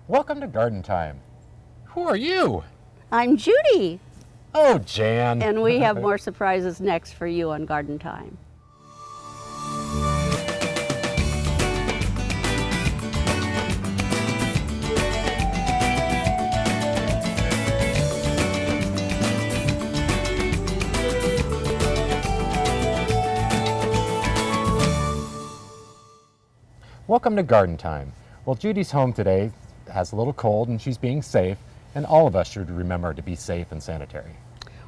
Welcome to Garden Time. Who are you? I'm Judy, Oh, Jan. and we have more surprises next for you on Garden Time. Welcome to Garden Time. Well, Judy's home today has a little cold and she's being safe, and all of us should remember to be safe and sanitary.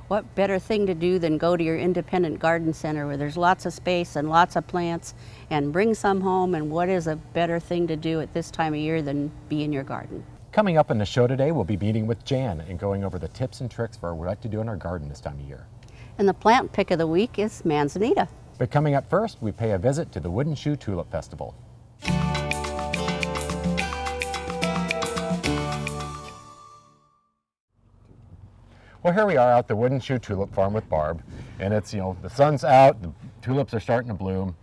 What better thing to do than go to your independent garden center where there's lots of space and lots of plants and bring some home, and what is a better thing to do at this time of year than be in your garden? Coming up in the show today, we'll be meeting with Jan and going over the tips and tricks for what to do in our garden this time of year. And the plant pick of the week is Manzanita. But coming up first, we pay a visit to the Wooden Shoe Tulip Festival. Well, here we are out the Wooden Shoe Tulip Farm with Barb, and it's, the sun's out, the tulips are starting to bloom.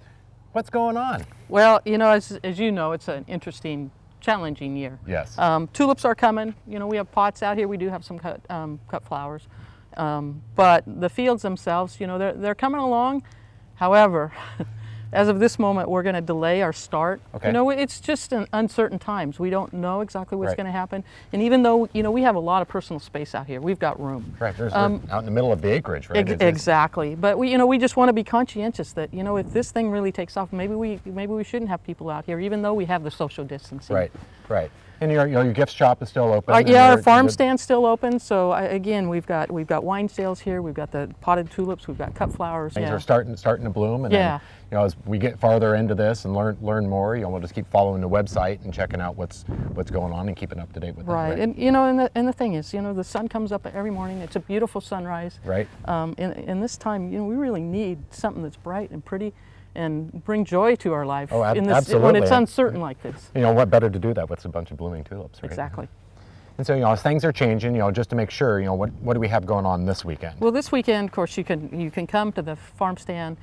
What's going on? Well, as you know, it's an interesting, challenging year. Yes. Tulips are coming. We have pots out here. We do have some cut flowers. But the fields themselves, they're coming along. However, as of this moment, we're going to delay our start. Okay. It's just an uncertain times. We don't know exactly what's Right. going to happen. And even though, we have a lot of personal space out here, we've got room. Right, we're out in the middle of the acreage, right? Exactly. But we just want to be conscientious that, if this thing really takes off, maybe we shouldn't have people out here, even though we have the social distancing. Right. And your gift shop is still open? Yeah, our farm stand's still open. So again, we've got wine sales here. We've got the potted tulips. We've got cut flowers. Things are starting to bloom, and Yeah. then, as we get farther into this and learn more, we'll just keep following the website and checking out what's going on and keeping up to date with it. Right, and and the thing is, the sun comes up every morning. It's a beautiful sunrise. Right. In this time, we really need something that's bright and pretty, and bring joy to our life. Oh, absolutely. When it's uncertain like this. What better to do that with a bunch of blooming tulips, right? Exactly. And so, as things are changing, just to make sure, what do we have going on this weekend? Well, this weekend, of course, you can come to the farm stand,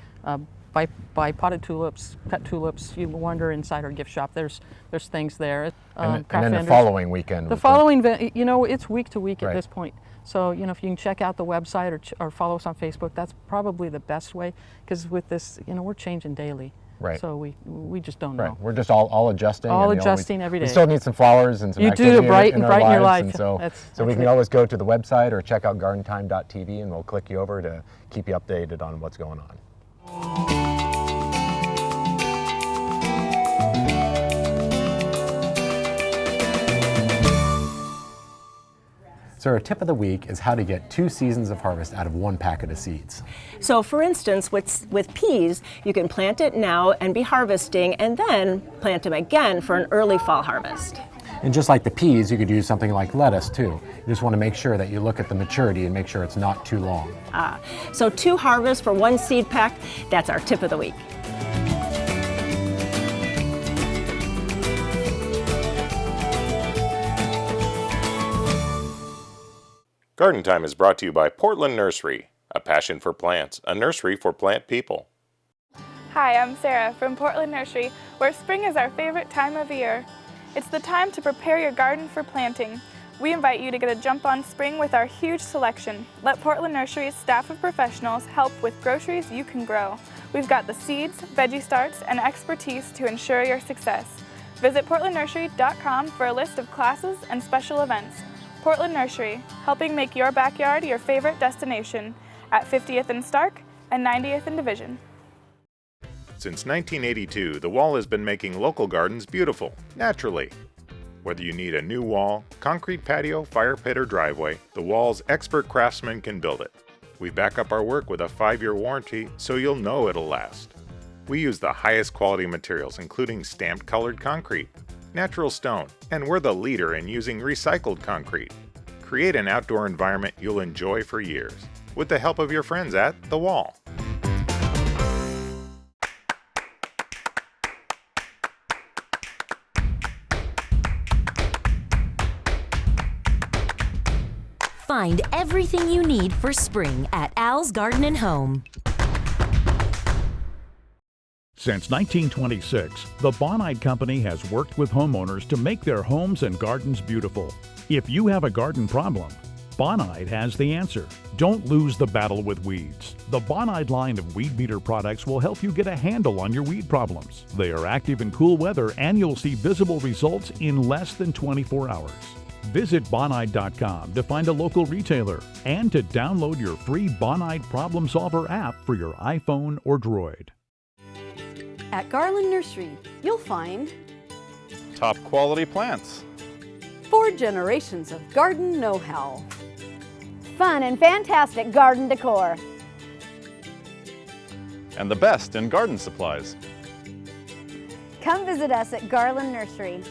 buy potted tulips, cut tulips. You wander inside our gift shop. There's things there. And then the following weekend. The following, it's week to week Right. at this point. So, if you can check out the website or follow us on Facebook, that's probably the best way, because with this, we're changing daily. Right. So we just don't know. Right. We're just all adjusting. All and, adjusting every day. We still need some flowers and some You activity do, brighten in your our life. lives. And That's we can it. always go to the website or check out gardentime.tv, and we'll click you over to keep you updated on what's going on. So our tip of the week is how to get 2 seasons of harvest out of 1 packet of seeds. So for instance, with peas, you can plant it now and be harvesting, and then plant them again for an early fall harvest. And just like the peas, you could use something like lettuce too. You just want to make sure that you look at the maturity and make sure it's not too long. So 2 harvests for 1 seed pack, that's our tip of the week. Garden Time is brought to you by Portland Nursery, a passion for plants, a nursery for plant people. Hi, I'm Sarah from Portland Nursery, where spring is our favorite time of year. It's the time to prepare your garden for planting. We invite you to get a jump on spring with our huge selection. Let Portland Nursery's staff of professionals help with groceries you can grow. We've got the seeds, veggie starts, and expertise to ensure your success. Visit portlandnursery.com for a list of classes and special events. Portland Nursery, helping make your backyard your favorite destination at 50th and Stark and 90th and Division. Since 1982, the Wall has been making local gardens beautiful, naturally. Whether you need a new wall, concrete patio, fire pit, or driveway, the Wall's expert craftsmen can build it. We back up our work with a 5-year warranty, so you'll know it'll last. We use the highest quality materials, including stamped colored concrete, natural stone, and we're the leader in using recycled concrete. Create an outdoor environment you'll enjoy for years, with the help of your friends at The Wall. Find everything you need for spring at Al's Garden & Home. Since 1926, the Bonide Company has worked with homeowners to make their homes and gardens beautiful. If you have a garden problem, Bonide has the answer. Don't lose the battle with weeds. The Bonide line of weed beater products will help you get a handle on your weed problems. They are active in cool weather and you'll see visible results in less than 24 hours. Visit Bonide.com to find a local retailer and to download your free Bonide Problem Solver app for your iPhone or Droid. At Garland Nursery, you'll find top quality plants, 4 generations of garden know-how, fun and fantastic garden decor, and the best in garden supplies. Come visit us at Garland Nursery.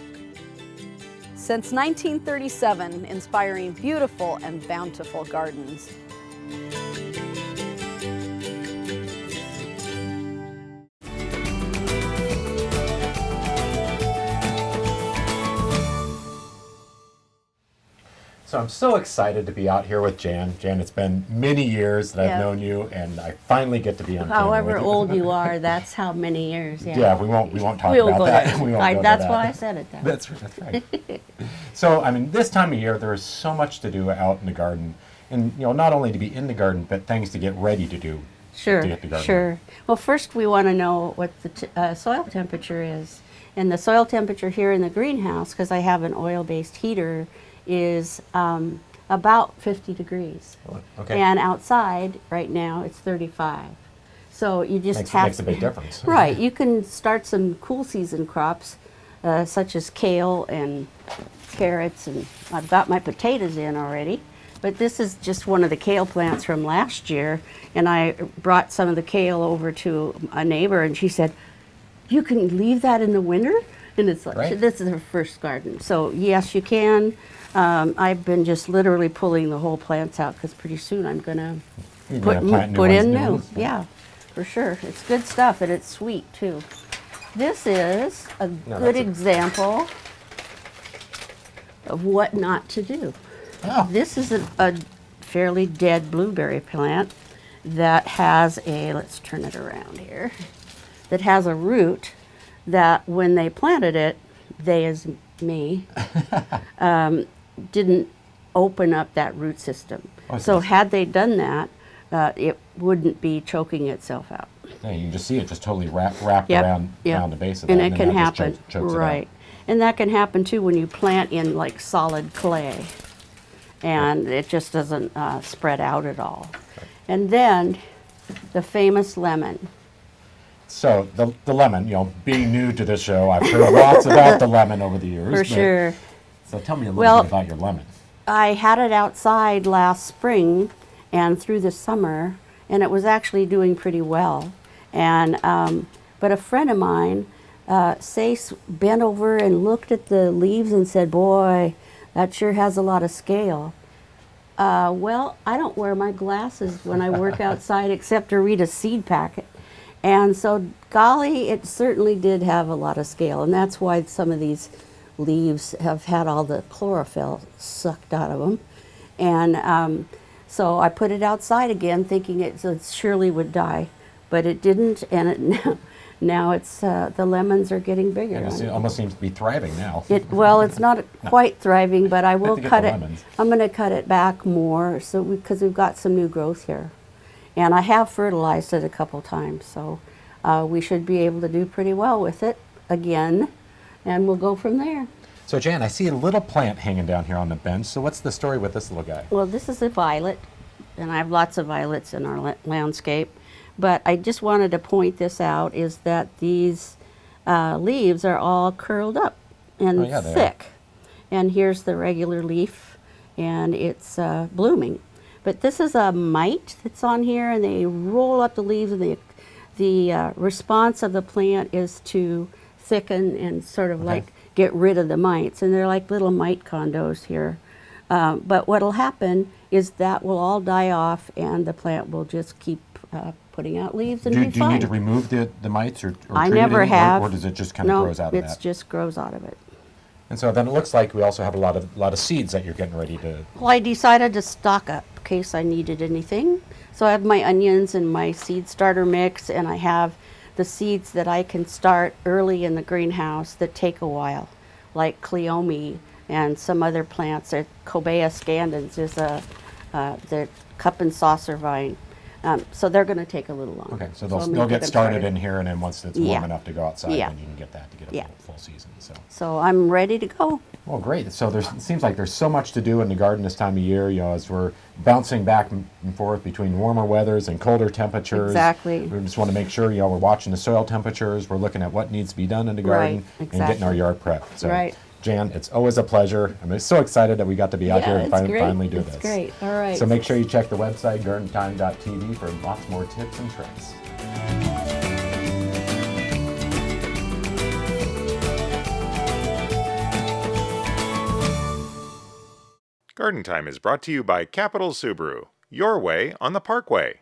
Since 1937, inspiring beautiful and bountiful gardens. So I'm so excited to be out here with Jan. Jan, it's been many years that I've known you, and I finally get to be on camera However with you. old you are, that's how many years. Yeah, Yeah, we won't talk We'll about go that. there. We won't go into That's that. why I said it that way. That's right. So, I mean, this time of year, there is so much to do out in the garden, and not only to be in the garden, but things to get ready to do. Sure, to get the garden. sure. Well, first we want to know what the soil temperature is. And the soil temperature here in the greenhouse, because I have an oil-based heater, is about 50 degrees. Okay. And outside, right now, it's 35. So you just Makes a big difference. Right. You can start some cool season crops, such as kale and carrots, and I've got my potatoes in already. But this is just one of the kale plants from last year, and I brought some of the kale over to a neighbor, and she said, "You can leave that in the winter?" And it's like, Right. this is her first garden. So yes, you can. I've been just literally pulling the whole plants out because pretty soon I'm gonna put in new. ones. Yeah, for sure. It's good stuff, and it's sweet too. This is a good example of what not to do. Oh. This is a fairly dead blueberry plant that has a, let's turn it around here, that has a root that when they planted it, they as me, didn't open up that root system. Oh, So yes. had they done that, it wouldn't be choking itself out. Yeah, you can just see it just totally wrapped Yep, around yep. the base of And that. it can then that just happen, chokes it out. right. And that can happen too when you plant in like solid clay. And it just doesn't spread out at all. And then the famous lemon. So the lemon, being new to this show, I've heard lots about the lemon over the years. For but- sure. So tell me a little bit about your lemon. I had it outside last spring and through the summer, and it was actually doing pretty well. And but a friend of mine, Sace, bent over and looked at the leaves and said, "Boy, that sure has a lot of scale." Well, I don't wear my glasses when I work outside except to read a seed packet. And so, golly, it certainly did have a lot of scale, and that's why some of these leaves have had all the chlorophyll sucked out of them. And so I put it outside again, thinking it surely would die, but it didn't, and it now it's the lemons are getting bigger. It almost seems to be thriving now. Well, it's not quite thriving, but I will to get cut the it. lemons. I'm going to cut it back more, so because we've got some new growth here, and I have fertilized it a couple times, so we should be able to do pretty well with it again, and we'll go from there. So Jan, I see a little plant hanging down here on the bench. So what's the story with this little guy? Well, this is a violet, and I have lots of violets in our landscape. But I just wanted to point this out, is that these leaves are all curled up and Oh, yeah, they are. thick. And here's the regular leaf, and it's blooming. But this is a mite that's on here, and they roll up the leaves, and the response of the plant is to thicken and sort of like get rid of the mites. And they're like little mite condos here. But what'll happen is that will all die off, and the plant will just keep putting out leaves and Do be you fine. need to remove the mites or I treat it never any, have. or does it just kind of grows out of it that? just grows out of it. And so then it looks like we also have a lot of seeds that you're getting ready to. Well, I decided to stock up in case I needed anything. So I have my onions and my seed starter mix, and I have the seeds that I can start early in the greenhouse that take a while, like cleome and some other plants. Cobea scandens is the cup and saucer vine. So they're going to take a little longer. Okay, so they'll get started in here, and then once it's warm enough to go outside, then you can get that to get a full season. So I'm ready to go. Well, great. So it seems like there's so much to do in the garden this time of year, as we're bouncing back and forth between warmer weathers and colder temperatures. Exactly. We just want to make sure, we're watching the soil temperatures, we're looking at what needs to be done in the garden, and getting our yard prepped. So, Jan, it's always a pleasure. I'm so excited that we got to be out here and finally do this. It's great. All right. So make sure you check the website, gardentime.tv, for lots more tips and tricks. Garden Time is brought to you by Capital Subaru, your way on the Parkway.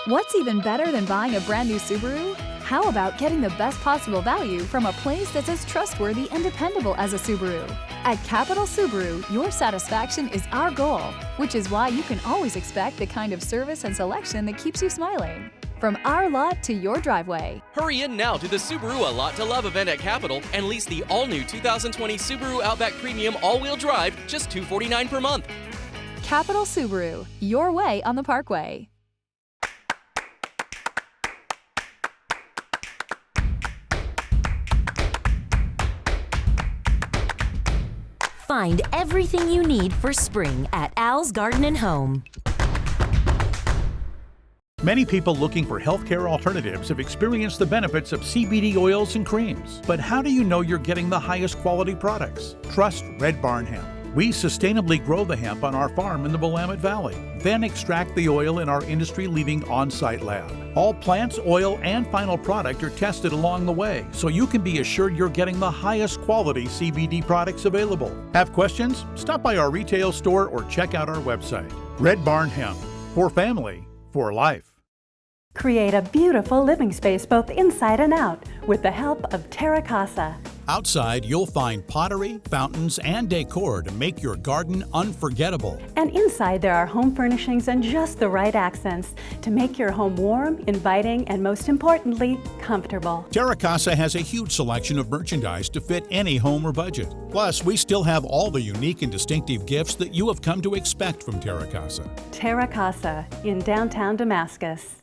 What's even better than buying a brand new Subaru? How about getting the best possible value from a place that's as trustworthy and dependable as a Subaru? At Capital Subaru, your satisfaction is our goal, which is why you can always expect the kind of service and selection that keeps you smiling. From our lot to your driveway. Hurry in now to the Subaru A Lot to Love event at Capital and lease the all-new 2020 Subaru Outback Premium all-wheel drive, just $249 per month. Capital Subaru, your way on the Parkway. Find everything you need for spring at Al's Garden and Home. Many people looking for healthcare alternatives have experienced the benefits of CBD oils and creams. But how do you know you're getting the highest quality products? Trust Red Barn Hemp. We sustainably grow the hemp on our farm in the Willamette Valley, then extract the oil in our industry-leading on-site lab. All plants, oil, and final product are tested along the way, so you can be assured you're getting the highest quality CBD products available. Have questions? Stop by our retail store or check out our website. Red Barn Hemp. For family, for life. Create a beautiful living space both inside and out with the help of Terra Casa. Outside, you'll find pottery, fountains, and decor to make your garden unforgettable. And inside, there are home furnishings and just the right accents to make your home warm, inviting, and most importantly, comfortable. Terra Casa has a huge selection of merchandise to fit any home or budget. Plus, we still have all the unique and distinctive gifts that you have come to expect from Terra Casa. Terra Casa in downtown Damascus.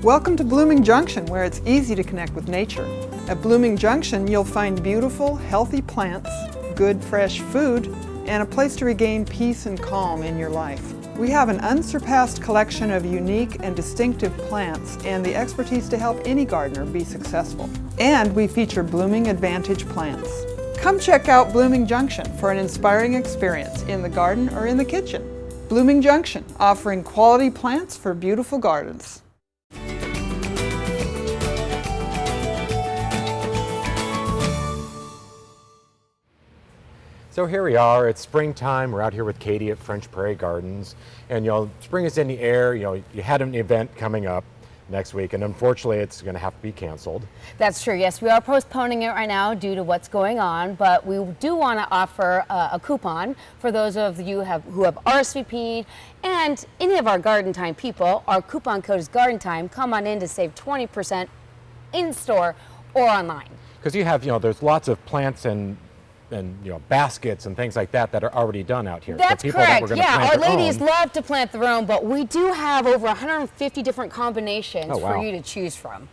Welcome to Blooming Junction, where it's easy to connect with nature. At Blooming Junction, you'll find beautiful, healthy plants, good, fresh food, and a place to regain peace and calm in your life. We have an unsurpassed collection of unique and distinctive plants and the expertise to help any gardener be successful. And we feature blooming advantage plants. Come check out Blooming Junction for an inspiring experience in the garden or in the kitchen. Blooming Junction, offering quality plants for beautiful gardens. So here we are, it's springtime. We're out here with Katie at French Prairie Gardens. And spring is in the air. You had an event coming up next week, and unfortunately it's going to have to be canceled. That's true, yes. We are postponing it right now due to what's going on, but we do want to offer a coupon for those of you who have RSVP'd and any of our Garden Time people. Our coupon code is Garden Time. Come on in to save 20% in store or online. Because you have, there's lots of plants and baskets and things like that are already done out here. That's so correct. Our ladies love to plant their own, but we do have over 150 different combinations for you to choose from.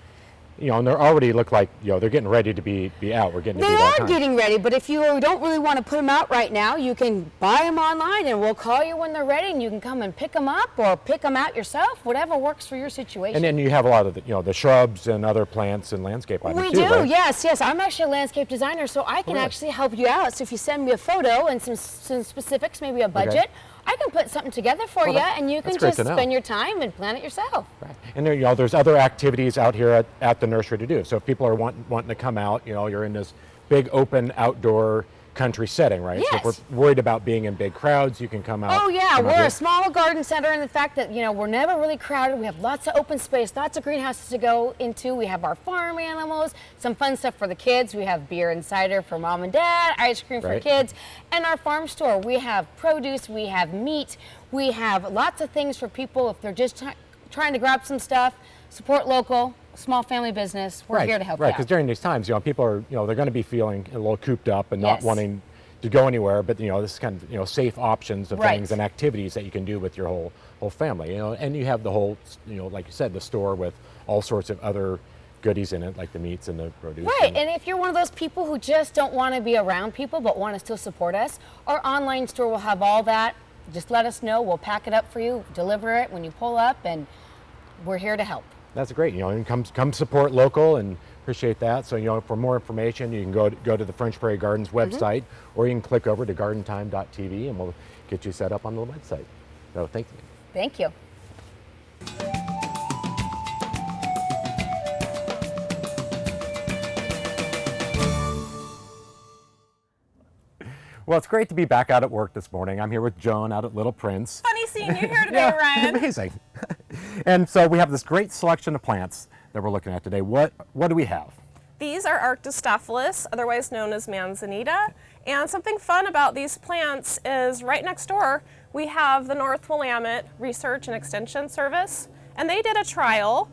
And they already look like, they're getting ready to be out. We're getting to be that time. They are getting ready, but if you don't really want to put them out right now, you can buy them online and we'll call you when they're ready and you can come and pick them up or pick them out yourself, whatever works for your situation. And then you have a lot of the shrubs and other plants and landscape items too, right? Yes. I'm actually a landscape designer, so I can actually help you out. So if you send me a photo and some specifics, maybe a budget, okay, I can put something together for you, and you can just spend your time and plan it yourself. Right. And there's other activities out here at the nursery to do. So if people are wanting to come out, you're in this big open outdoor country setting, right? Yes. So if we're worried about being in big crowds, you can come out. Oh yeah, we're a small garden center in the fact that, we're never really crowded. We have lots of open space, lots of greenhouses to go into. We have our farm animals, some fun stuff for the kids. We have beer and cider for mom and dad, ice cream for kids, and our farm store. We have produce, we have meat, we have lots of things for people if they're just trying to grab some stuff. support local, small family business. We're here to help you Right, out. because during these times, people are, they're going to be feeling a little cooped up and not Yes. wanting to go anywhere, but this is kind of, safe options of Right. things and activities that you can do with your whole family, and you have the whole, like you said, the store with all sorts of other goodies in it, like the meats and the produce. Right, and if you're one of those people who just don't want to be around people but want to still support us, our online store will have all that. Just let us know, we'll pack it up for you, deliver it when you pull up, and we're here to help. That's great, and come support local, and appreciate that. So, for more information, you can go to the French Prairie Gardens website, or you can click over to gardentime.tv, and we'll get you set up on the website. So, thank you. Thank you. Well, it's great to be back out at work this morning. I'm here with Joan out at Little Prince. Funny seeing you here today, Ryan. Amazing. And so we have this great selection of plants that we're looking at today. What do we have? These are Arctostophilus, otherwise known as Manzanita. And something fun about these plants is right next door, we have the North Willamette Research and Extension Service. And they did a trial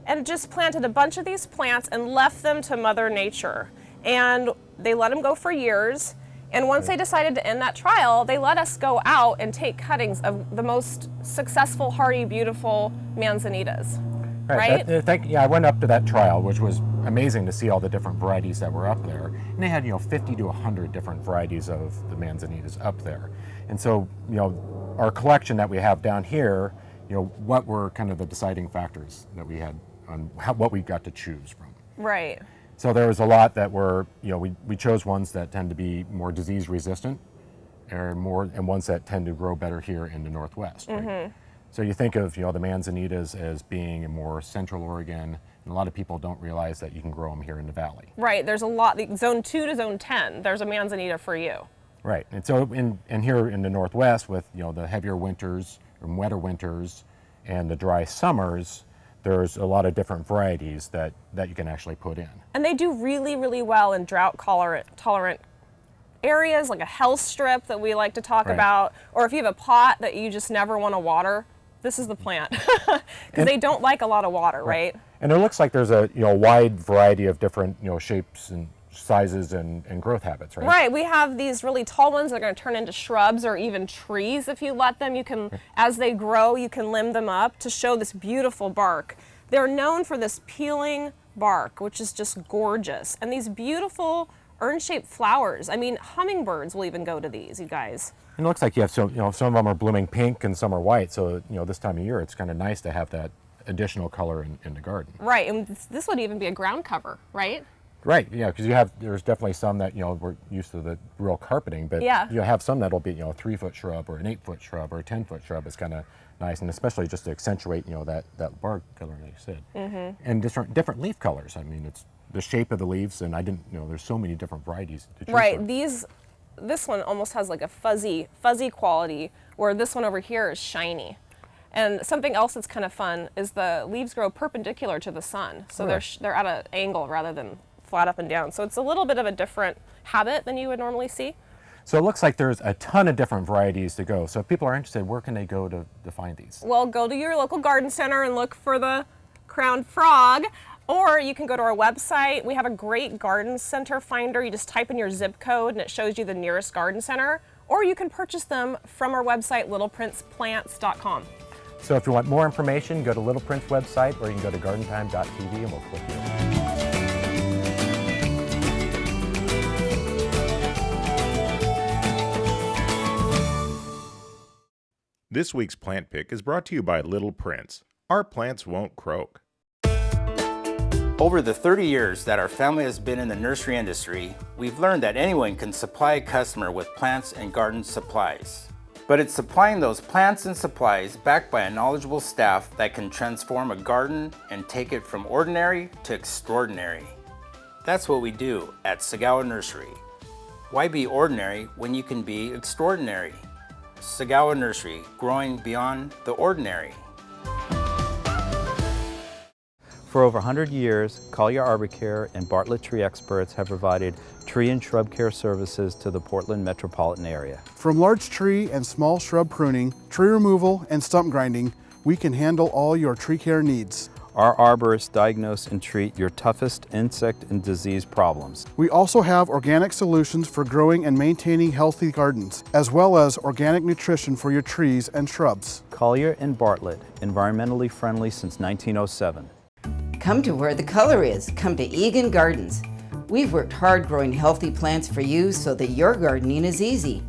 and just planted a bunch of these plants and left them to Mother Nature. And they let them go for years. And once they decided to end that trial, they let us go out and take cuttings of the most successful, hardy, beautiful Manzanitas. Right? I went up to that trial, which was amazing to see all the different varieties that were up there. And they had, 50 to 100 different varieties of the Manzanitas up there. And so, our collection that we have down here, what were kind of the deciding factors that we had on what we got to choose from? Right. So there was a lot that were, we chose ones that tend to be more disease resistant and ones that tend to grow better here in the Northwest. Right? Mm-hmm. So you think of, the Manzanitas as being in more central Oregon, and a lot of people don't realize that you can grow them here in the valley. Right, there's a lot, zone 2 to zone 10, there's a Manzanita for you. Right, and so in here in the Northwest with, the heavier winters or wetter winters and the dry summers, there's a lot of different varieties that you can actually put in. And they do really, really well in drought tolerant areas, like a health strip that we like to talk about, or if you have a pot that you just never want to water, this is the plant. Because they don't like a lot of water, right? And it looks like there's a wide variety of different shapes and sizes and growth habits, right? Right, we have these really tall ones that are going to turn into shrubs or even trees if you let them. You can, as they grow, you can limb them up to show this beautiful bark. They're known for this peeling bark, which is just gorgeous. And these beautiful urn-shaped flowers. I mean, hummingbirds will even go to these, you guys. And it looks like you have some of them are blooming pink and some are white. So, this time of year, it's kind of nice to have that additional color in the garden. Right, and this would even be a ground cover, right? Right, yeah, because there's definitely some that, we're used to the real carpeting, but you have some that'll be, a 3-foot shrub or an 8-foot shrub or a 10-foot shrub. It's kind of nice, and especially just to accentuate, that bark color like you said. Mm-hmm. And different leaf colors. I mean, it's the shape of the leaves, and I didn't know there's so many different varieties to choose Right, from. this one almost has like a fuzzy quality, where this one over here is shiny. And something else that's kind of fun is the leaves grow perpendicular to the sun, so they're at an angle rather than flat up and down. So it's a little bit of a different habit than you would normally see. So it looks like there's a ton of different varieties to go. So if people are interested, where can they go to find these? Well, go to your local garden center and look for the crowned frog, or you can go to our website. We have a great garden center finder. You just type in your zip code and it shows you the nearest garden center, or you can purchase them from our website, littleprinceplants.com. So if you want more information, go to Little Prince website, or you can go to gardentime.tv and we'll flip you over. This week's plant pick is brought to you by Little Prince. Our plants won't croak. Over the 30 years that our family has been in the nursery industry, we've learned that anyone can supply a customer with plants and garden supplies. But it's supplying those plants and supplies backed by a knowledgeable staff that can transform a garden and take it from ordinary to extraordinary. That's what we do at Sagawa Nursery. Why be ordinary when you can be extraordinary? Sagawa Nursery, growing beyond the ordinary. For over 100 years, Collier Arbor Care and Bartlett Tree Experts have provided tree and shrub care services to the Portland metropolitan area. From large tree and small shrub pruning, tree removal, and stump grinding, we can handle all your tree care needs. Our arborists diagnose and treat your toughest insect and disease problems. We also have organic solutions for growing and maintaining healthy gardens, as well as organic nutrition for your trees and shrubs. Collier and Bartlett, environmentally friendly since 1907. Come to where the color is. Come to Egan Gardens. We've worked hard growing healthy plants for you so that your gardening is easy.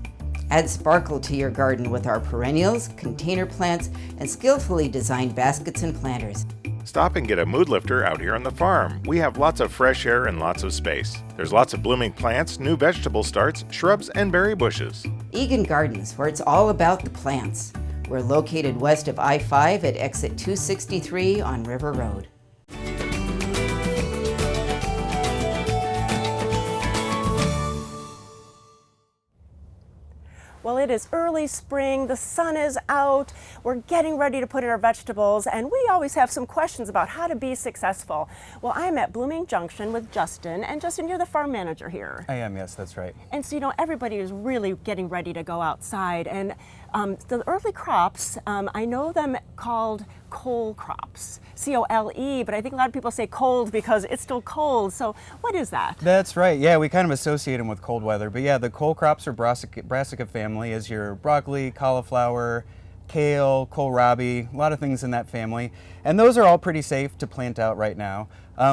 Add sparkle to your garden with our perennials, container plants, and skillfully designed baskets and planters. Stop and get a mood lifter out here on the farm. We have lots of fresh air and lots of space. There's lots of blooming plants, new vegetable starts, shrubs, and berry bushes. Egan Gardens, where it's all about the plants. We're located west of I-5 at exit 263 on River Road. Well, it is early spring, the sun is out, we're getting ready to put in our vegetables, and we always have some questions about how to be successful. Well, I'm at Blooming Junction with Justin, and Justin, you're the farm manager here. I am, yes, that's right. And so, you know, everybody is really getting ready to go outside, and the early crops, I know them called cole crops, C-O-L-E, but I think a lot of people say cold because it's still cold. So what is that? That's right. Yeah, we kind of associate them with cold weather. But yeah, the cole crops or brassica family is your broccoli, cauliflower, kale, kohlrabi, a lot of things in that family. And those are all pretty safe to plant out right now.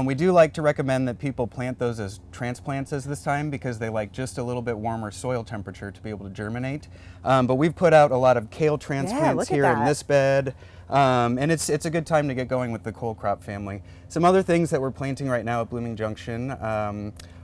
We do like to recommend that people plant those as transplants this time because they like just a little bit warmer soil temperature to be able to germinate. But we've put out a lot of kale transplants here in this bed. And it's a good time to get going with the cole crop family. Some other things that we're planting right now at Blooming Junction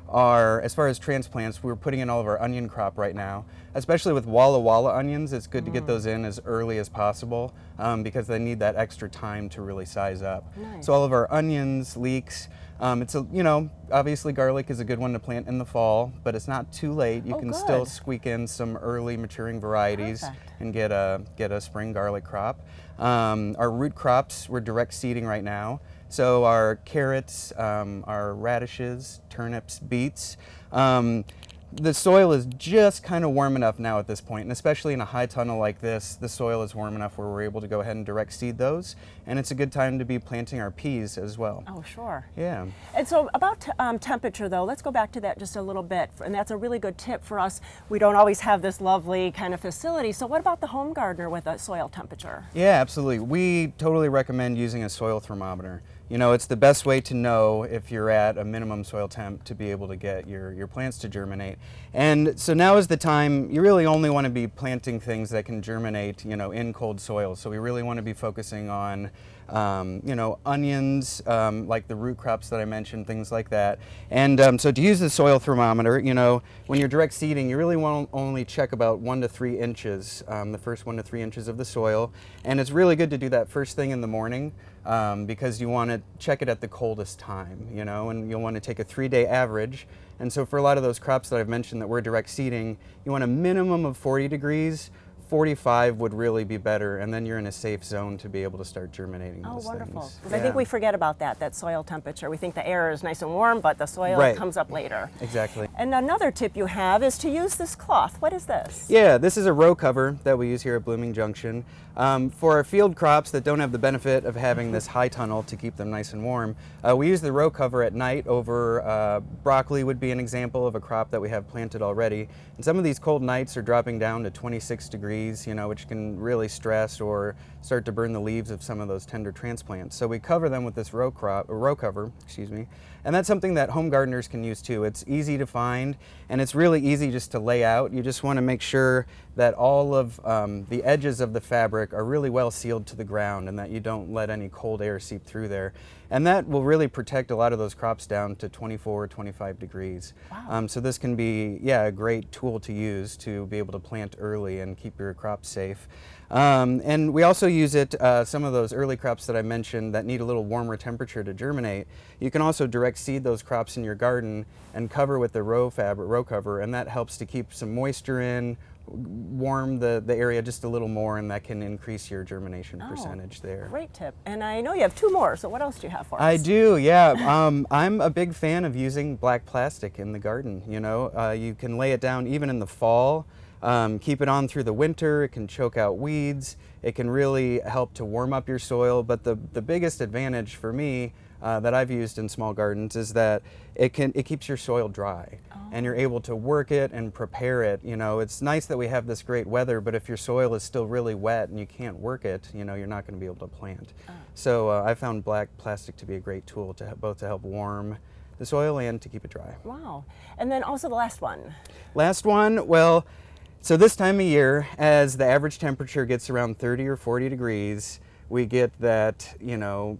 are, as far as transplants, we're putting in all of our onion crop right now. Especially with Walla Walla onions, it's good to get those in as early as possible because they need that extra time to really size up. Nice. So all of our onions, leeks, obviously garlic is a good one to plant in the fall, but it's not too late. You can still squeak in some early maturing varieties and get a spring garlic crop. Our root crops, we're direct seeding right now. So our carrots, our radishes, turnips, beets. The soil is just kind of warm enough now at this point, and especially in a high tunnel like this, the soil is warm enough where we're able to go ahead and direct seed those, and it's a good time to be planting our peas as well. Oh, sure. Yeah. And so about temperature, though, let's go back to that just a little bit, and that's a really good tip for us. We don't always have this lovely kind of facility, so what about the home gardener with a soil temperature? Yeah, absolutely. We totally recommend using a soil thermometer. You know, it's the best way to know if you're at a minimum soil temp to be able to get your plants to germinate. And so now is the time, you really only want to be planting things that can germinate, you know, in cold soil. So we really want to be focusing on, onions, like the root crops that I mentioned, things like that. And so to use the soil thermometer, you know, when you're direct seeding, you really want to only check about 1 to 3 inches, the first 1 to 3 inches of the soil. And it's really good to do that first thing in the morning. Because you want to check it at the coldest time, you know, and you'll want to take a 3-day average. And so for a lot of those crops that I've mentioned that we're direct seeding, you want a minimum of 40 degrees. 45 would really be better, and then you're in a safe zone to be able to start germinating those wonderful. things. Because I think we forget about that soil temperature. We think the air is nice and warm, but the soil comes up later. Exactly. And another tip you have is to use this cloth. What is this? Yeah, this is a row cover that we use here at Blooming Junction. For our field crops that don't have the benefit of having this high tunnel to keep them nice and warm, we use the row cover at night over broccoli would be an example of a crop that we have planted already. And some of these cold nights are dropping down to 26 degrees, you know, which can really stress or start to burn the leaves of some of those tender transplants. So we cover them with this row cover, and that's something that home gardeners can use too. It's easy to find, and it's really easy just to lay out. You just want to make sure that all of the edges of the fabric are really well sealed to the ground and that you don't let any cold air seep through there. And that will really protect a lot of those crops down to 24 or 25 degrees. Wow. So this can be, a great tool to use to be able to plant early and keep your crops safe. And we also use it, some of those early crops that I mentioned that need a little warmer temperature to germinate. You can also direct seed those crops in your garden and cover with the row cover, and that helps to keep some moisture in, warm the area just a little more, and that can increase your germination percentage there. Great tip. And I know you have 2 more, so what else do you have for us? I do, yeah. I'm a big fan of using black plastic in the garden. You know, you can lay it down even in the fall. Keep it on through the winter. It can choke out weeds. It can really help to warm up your soil. But the biggest advantage for me that I've used in small gardens is that it keeps your soil dry, and you're able to work it and prepare it. You know, it's nice that we have this great weather, but if your soil is still really wet and you can't work it, you know, you're not going to be able to plant. So I found black plastic to be a great tool to both to help warm the soil and to keep it dry. Wow. And then also the last one. Last one, well, so this time of year, as the average temperature gets around 30 or 40 degrees, we get that, you know,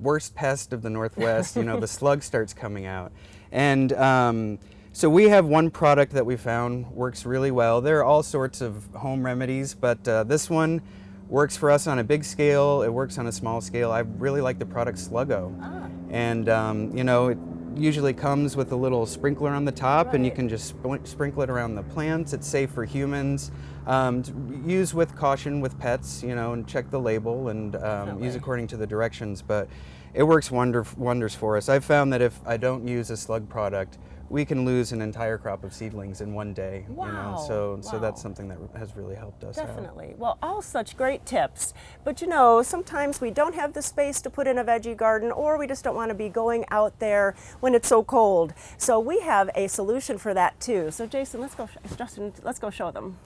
worst pest of the Northwest, you know, the slug starts coming out. And so we have one product that we found works really well. There are all sorts of home remedies, but this one works for us on a big scale. It works on a small scale. I really like the product Sluggo. And, you know, it usually comes with a little sprinkler on the top, and you can just sprinkle it around the plants. It's safe for humans. Use with caution with pets, you know, and check the label and use according to the directions. But it works wonders for us. I've found that if I don't use a slug product, we can lose an entire crop of seedlings in one day. Wow. You know, so that's something that has really helped us out. Definitely. Well, all such great tips. But you know, sometimes we don't have the space to put in a veggie garden, or we just don't want to be going out there when it's so cold. So we have a solution for that too. So Jason, Justin, let's go show them.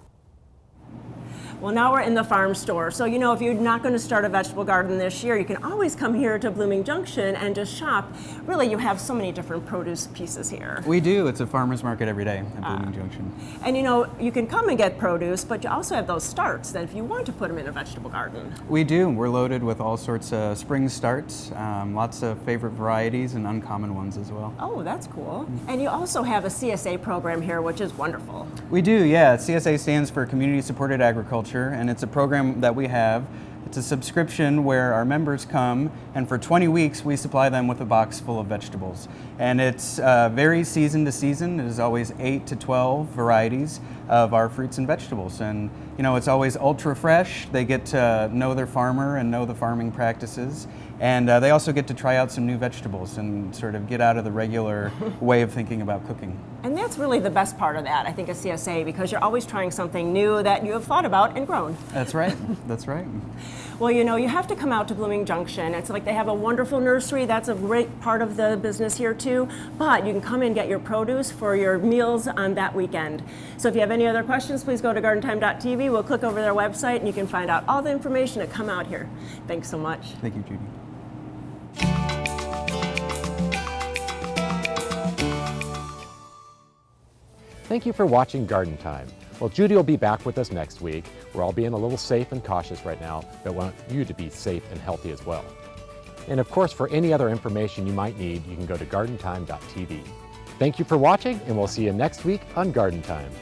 Well, now we're in the farm store. So, you know, if you're not going to start a vegetable garden this year, you can always come here to Blooming Junction and just shop. Really, you have so many different produce pieces here. We do. It's a farmer's market every day at Blooming Junction. And you know, you can come and get produce, but you also have those starts that if you want to put them in a vegetable garden. We do. We're loaded with all sorts of spring starts, lots of favorite varieties and uncommon ones as well. Oh, that's cool. And you also have a CSA program here, which is wonderful. We do, yeah. CSA stands for Community Supported Agriculture, and it's a program that we have. It's a subscription where our members come, and for 20 weeks we supply them with a box full of vegetables. And it's varies season to season. It is always 8 to 12 varieties of our fruits and vegetables. And you know, it's always ultra fresh. They get to know their farmer and know the farming practices. And they also get to try out some new vegetables and sort of get out of the regular way of thinking about cooking. And that's really the best part of that, I think, of CSA, because you're always trying something new that you have thought about and grown. That's right. That's right. Well, you know, you have to come out to Blooming Junction. It's like they have a wonderful nursery. That's a great part of the business here too. But you can come and get your produce for your meals on that weekend. So if you have any other questions, please go to gardentime.tv. We'll click over their website and you can find out all the information to come out here. Thanks so much. Thank you, Judy. Thank you for watching Garden Time. Well, Judy will be back with us next week. We're all being a little safe and cautious right now, but want you to be safe and healthy as well. And of course, for any other information you might need, you can go to gardentime.tv. Thank you for watching, and we'll see you next week on Garden Time.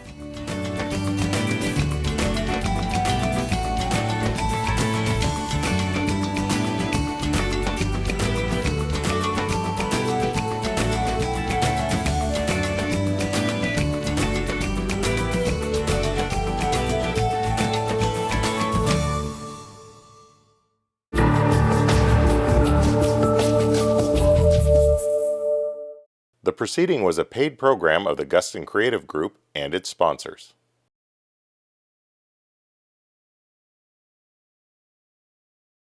The proceeding was a paid program of the Guston Creative Group and its sponsors.